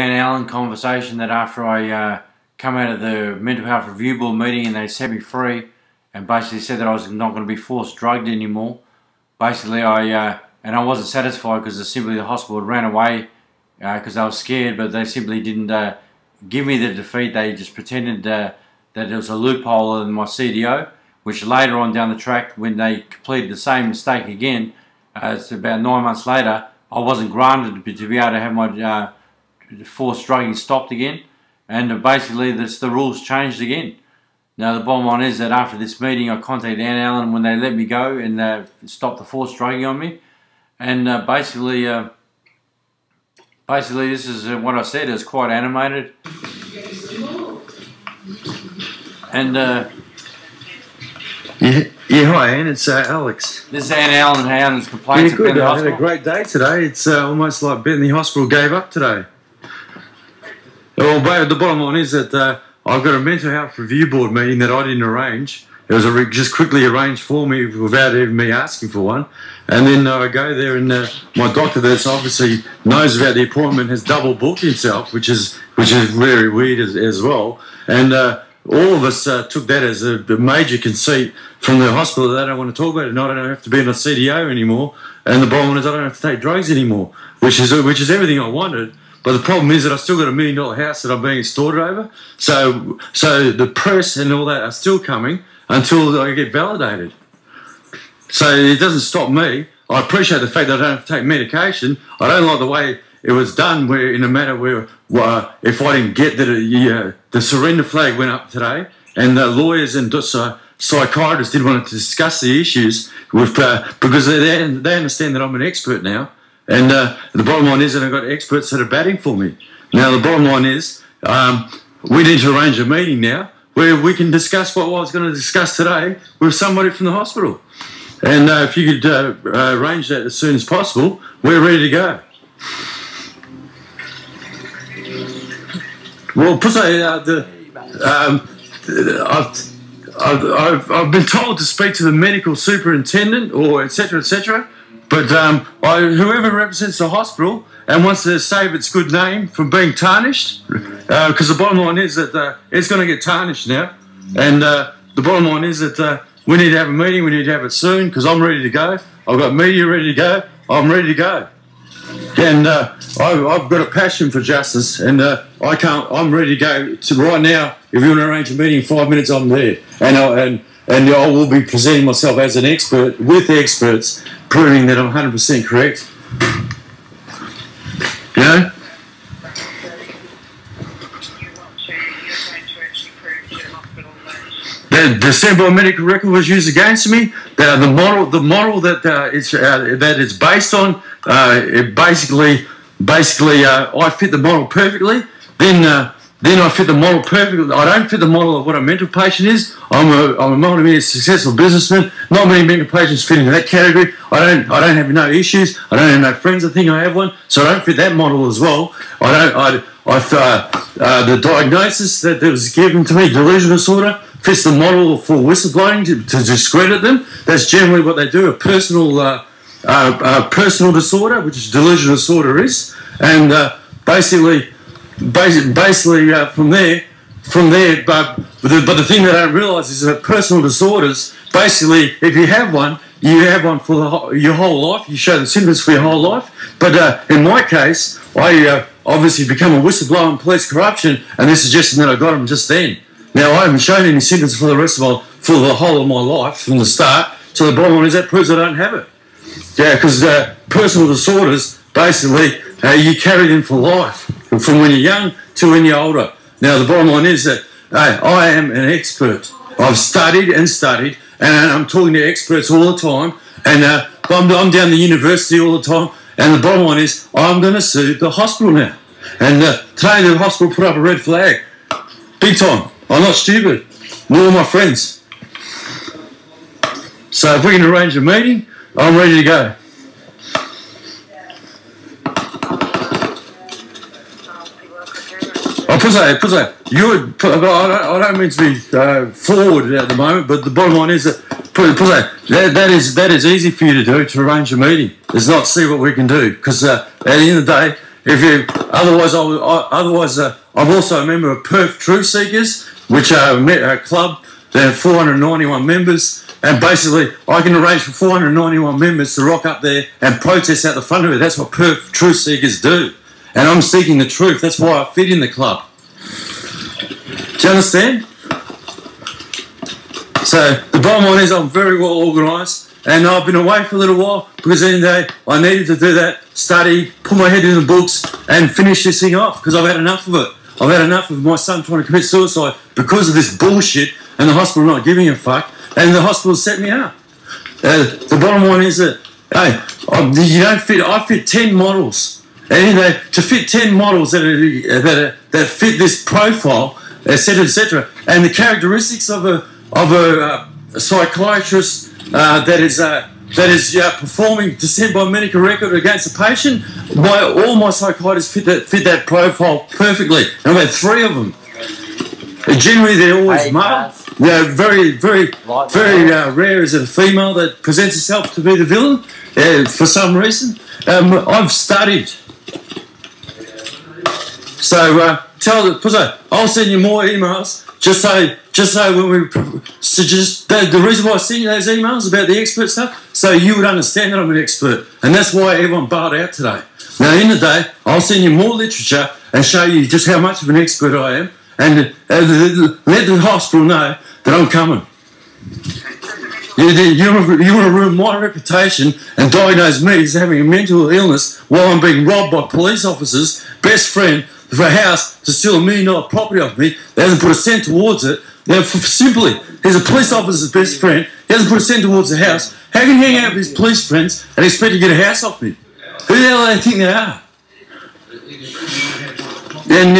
Dan Allen conversation that after I come out of the mental health review board meeting and they set me free and basically said that I was not going to be forced drugged anymore. Basically I wasn't satisfied because simply the hospital ran away because they were scared, but they simply didn't give me the defeat. They just pretended that there was a loophole in my CDO, which later on down the track, when they completed the same mistake again, it's about 9 months later, I wasn't granted to be able to have my forced drugging stopped again, and basically the rules changed again. Now the bottom line is that after this meeting I contacted Dan Allen when they let me go and stopped the forced drugging on me, and basically this is what I said. It's quite animated, and yeah, hi Anne, it's Alex. This is Dan Allen. Allen's complaints. Yeah, good. I had a great day today. It's almost like Bethany Hospital gave up today. Well, the bottom line is that I've got a mental health review board meeting that I didn't arrange. It was just quickly arranged for me without even me asking for one. And then I go there and my doctor that's obviously knows about the appointment has double booked himself, which is very weird as well. And all of us took that as a major conceit from the hospital that they don't want to talk about it, and I don't have to be in a CDO anymore. And the bottom line is I don't have to take drugs anymore, which is everything I wanted. But the problem is that I still got $1 million house that I'm being extorted over. So the press and all that are still coming until I get validated. So it doesn't stop me. I appreciate the fact that I don't have to take medication. I don't like the way it was done, where in a matter where if I didn't get that the surrender flag went up today, and the lawyers and psychiatrists didn't want to discuss the issues with because they understand that I'm an expert now. And the bottom line is that I've got experts that are batting for me. Now, the bottom line is we need to arrange a meeting now where we can discuss what I was going to discuss today with somebody from the hospital. And if you could arrange that as soon as possible, we're ready to go. Well, I've been told to speak to the medical superintendent or etc. etc. But whoever represents the hospital and wants to save its good name from being tarnished, because the bottom line is that it's going to get tarnished now, and the bottom line is that we need to have a meeting. We need to have it soon because I'm ready to go. I've got media ready to go. I'm ready to go, and I've got a passion for justice, and I'm ready to go to right now. If you want to arrange a meeting in 5 minutes, I'm there, and I will be presenting myself as an expert with experts, proving that I'm 100% correct. You know? The December medical record was used against me. The model that it's based on, it basically I fit the model perfectly. Then I fit the model perfectly. I don't fit the model of what a mental patient is. I'm a multi-million successful businessman. Not many mental patients fit into that category. I don't have no issues. I don't have no friends that think I have one, so I don't fit that model as well. The diagnosis that was given to me, delusional disorder, fits the model for whistleblowing to discredit them. That's generally what they do. A personal disorder, which delusional disorder is, and basically from there. But the thing that I don't realise is that personal disorders, basically, if you have one for your whole life. You show the symptoms for your whole life. But in my case, I obviously become a whistleblower in police corruption, and they're suggesting that I got them just then. Now, I haven't shown any symptoms for the whole of my life from the start. So the bottom line is that proves I don't have it. Yeah, because personal disorders, basically, you carry them for life, from when you're young to when you're older. Now, the bottom line is that I am an expert. I've studied, and I'm talking to experts all the time, and I'm down the university all the time, and the bottom line is I'm going to sue the hospital now. And today the hospital put up a red flag. Big time. I'm not stupid. Nor my friends. So if we can arrange a meeting, I'm ready to go. I don't mean to be forward at the moment, but the bottom line is that is easy for you to do, to arrange a meeting. Is not see what we can do, because at the end of the day, Otherwise, I'm also a member of Perth Truth Seekers, which are a club. They have 491 members, and basically I can arrange for 491 members to rock up there and protest out the front of it. That's what Perth Truth Seekers do, and I'm seeking the truth. That's why I fit in the club. Do you understand? So the bottom line is I'm very well organised, and I've been away for a little while because at the end of the day I needed to do that, study, put my head in the books and finish this thing off because I've had enough of it. I've had enough of my son trying to commit suicide because of this bullshit and the hospital not giving a fuck, and the hospital set me up. The bottom line is that, hey, you don't fit, I fit 10 models. And to fit 10 models that fit this profile, etc., and the characteristics of a psychiatrist that is performing descent by medical record against a patient, all my psychiatrists fit that profile perfectly. And I've had 3 of them. Generally, they're always male. They're very rare is it a female that presents herself to be the villain for some reason. I've studied. So I'll send you more emails. Just so when we suggest the reason why I send you those emails about the expert stuff, so you would understand that I'm an expert, and that's why everyone barred out today. Now, in the day, I'll send you more literature and show you just how much of an expert I am, and let the hospital know that I'm coming. You want to ruin my reputation and diagnose me as having a mental illness while I'm being robbed by police officers, best friend, for a house to steal $1 million property off me. They hasn't put a cent towards it. Now, simply, he's a police officer's best friend. He hasn't put a cent towards the house. How can he hang out with his police friends and expect to get a house off me? Who the hell do they think they are? And,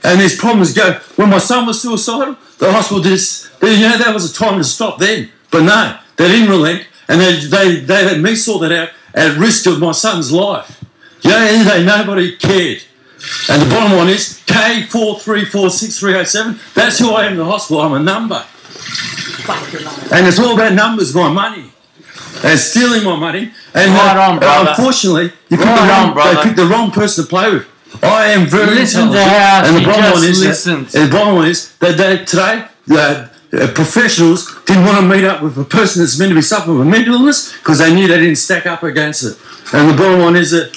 and these problems go. When my son was suicidal, the hospital did this. That was a time to stop then. But no, they didn't relent, and they let me sort that out at risk of my son's life. Nobody cared. And the bottom line is K43463887. That's who I am in the hospital. I'm a number. And it's all about numbers, my money. They're stealing my money. And unfortunately, they picked the wrong person to play with. I am very intelligent. And the bottom line is that today, professionals didn't want to meet up with a person that's meant to be suffering with a mental illness because they knew they didn't stack up against it. And the bottom line is that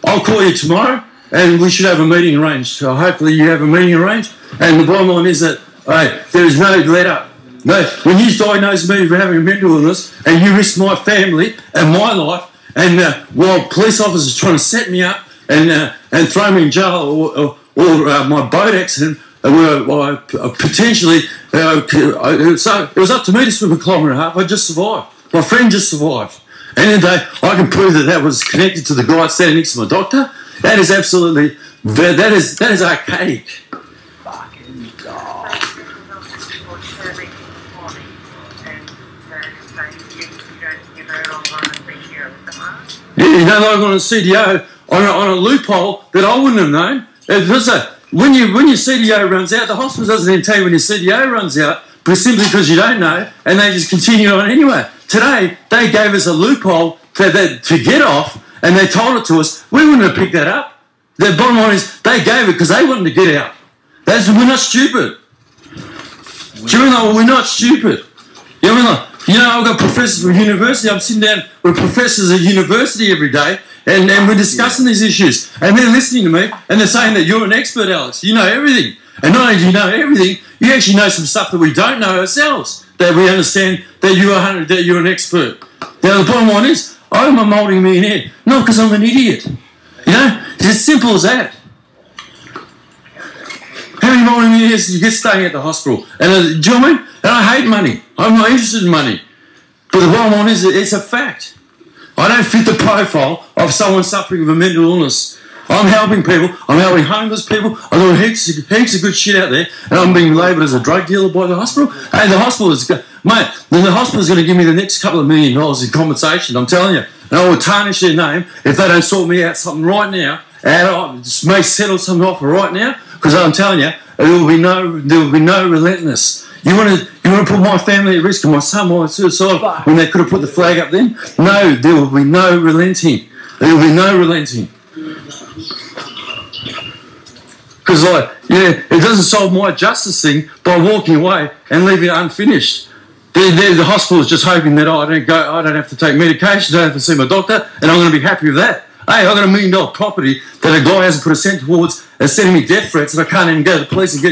I'll call you tomorrow and we should have a meeting arranged. So hopefully you have a meeting arranged. And the bottom line is that there is no let up. No, when you diagnose me for having a mental illness and you risk my family and my life, and while police officers are trying to set me up and throw me in jail or my boat accident, potentially, it was up to me to swim 1.5 kilometres. I just survived. My friend just survived. And in the day, I can prove that was connected to the guy standing next to my doctor. That is absolutely, that is archaic. Fucking God. Yeah, you don't like on a CDO on a loophole that I wouldn't have known. When your CDO runs out, the hospital doesn't even tell you when your CDO runs out, but simply because you don't know, and they just continue on anyway. Today, they gave us a loophole to get off, and they told it to us. We wouldn't have picked that up. The bottom line is they gave it because they wanted to get out. We're not stupid. We're not stupid. I've got professors from university. I'm sitting down with professors at university every day, and we're discussing these issues. And they're listening to me, and they're saying that you're an expert, Alex. You know everything. And not only do you know everything, you actually know some stuff that we don't know ourselves, that we understand that you're an expert. Now, the bottom line is, I'm a moulding millionaire, not because I'm an idiot. It's as simple as that. How many moulding millionaires do you get staying at the hospital? And do you know what I mean? And I hate money. I'm not interested in money. But the bottom line is, it's a fact. I don't fit the profile of someone suffering with a mental illness. I'm helping people. I'm helping homeless people. I'm doing heaps of good shit out there, and I'm being labelled as a drug dealer by the hospital. And the hospital is, mate, then the hospital's going to give me the next couple of $1 million in compensation. I'm telling you, and I will tarnish their name if they don't sort me out something right now. And I may settle something off right now, because I'm telling you, there will be no relentlessness. You want to put my family at risk and my son might suicide when they could have put the flag up then? No, there will be no relenting. There will be no relenting. Because, like, yeah, it doesn't solve my justice thing by walking away and leaving it unfinished. The hospital is just hoping that I don't have to take medication, I don't have to see my doctor, and I'm going to be happy with that. Hey, I've got $1 million property that a guy hasn't put a cent towards and sending me death threats, and I can't even go to the police and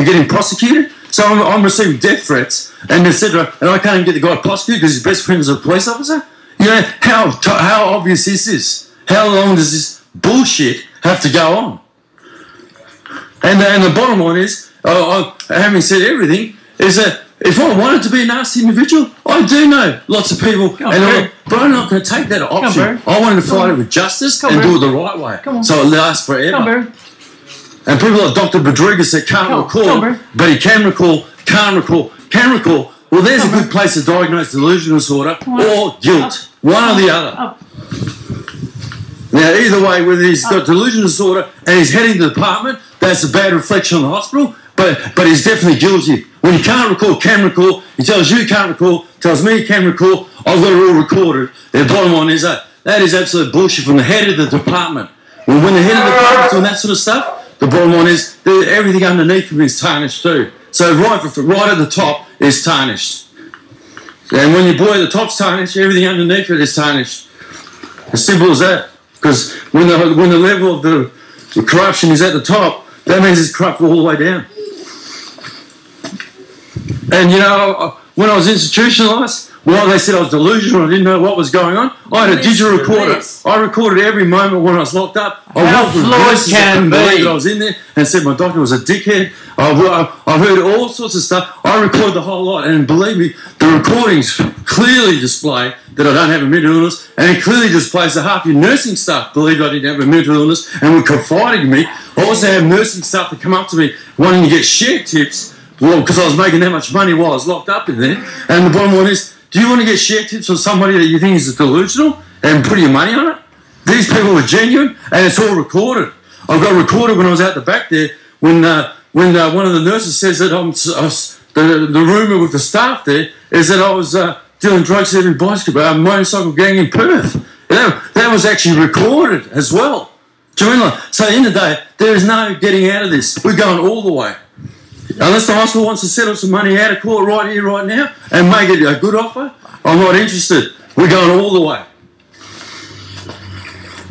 get him prosecuted. So I'm receiving death threats, and etc. And I can't even get the guy prosecuted because his best friend is a police officer. You know how obvious is this? How long does this bullshit have to go on? And the bottom line is, having said everything, is that if I wanted to be a nasty individual, I do know lots of people, but I'm not going to take that option. I wanted to fight it with justice and do it the right way, so it lasts forever. And people like Dr. Rodriguez that can't recall, but he can recall, can't recall, can recall. Well, there's a good place to diagnose delusional disorder or guilt, one or the other. Now, either way, whether he's got delusional disorder and he's heading to the department, that's a bad reflection on the hospital, but he's definitely guilty. When he can't recall, can recall, he tells you can't recall, tells me he can recall, I've got it all recorded. The bottom line is that is absolute bullshit from the head of the department. When the head of the department's doing that sort of stuff, the bottom line is that everything underneath him is tarnished too. So right at the top is tarnished. And when your boy at the top's tarnished, everything underneath it is tarnished. As simple as that. Because when the level of the corruption is at the top, that means it's corrupt all the way down. And you know, when I was institutionalised, well, they said I was delusional, I didn't know what was going on. I had a digital recorder. I recorded every moment when I was locked up. How flawed can it be? I was in there and said my doctor was a dickhead. I heard all sorts of stuff. I recorded the whole lot, and believe me, the recordings clearly display that I don't have a mental illness, and it clearly displays that half your nursing staff believed I didn't have a mental illness and were confiding in me. I also have nursing staff that come up to me wanting to get share tips, well, because I was making that much money while I was locked up in there. And the bottom line is, do you want to get share tips from somebody that you think is delusional and put your money on it? These people are genuine, and it's all recorded. I've got recorded when I was out the back there when one of the nurses says that the rumour with the staff there is that I was dealing drugs to every motorcycle gang in Perth. That was actually recorded as well. Do you mean, so at the end of the day, there is no getting out of this. We're going all the way. Unless the hospital wants to settle some money out of court right here, right now, and make it a good offer, I'm not interested. We're going all the way.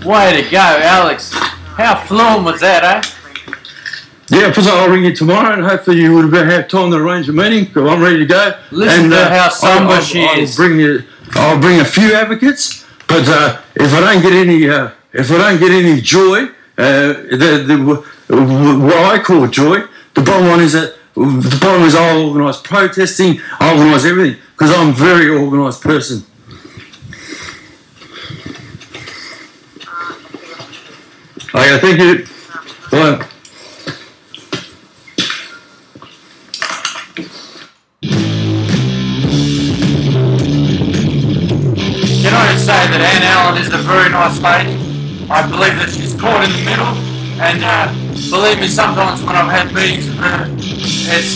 Way to go, Alex. How fluent was that, eh? Yeah, because I'll ring you tomorrow, and hopefully you would have time to arrange a meeting, because I'm ready to go. Listen to how somber she is. I'll bring a few advocates, but if I don't get any joy, what I call joy, the bottom line is that I'll organise protesting, I'll organise everything, because I'm a very organised person. Okay, thank you. Bye. Can I just say that Anne Allen is a very nice lady? I believe that she's caught in the middle, and believe me, sometimes when I've had meetings with her, it's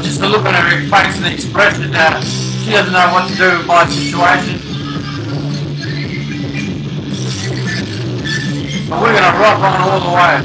just the look on her face and the expression. She doesn't know what to do with my situation. But we're going to rock on all the way.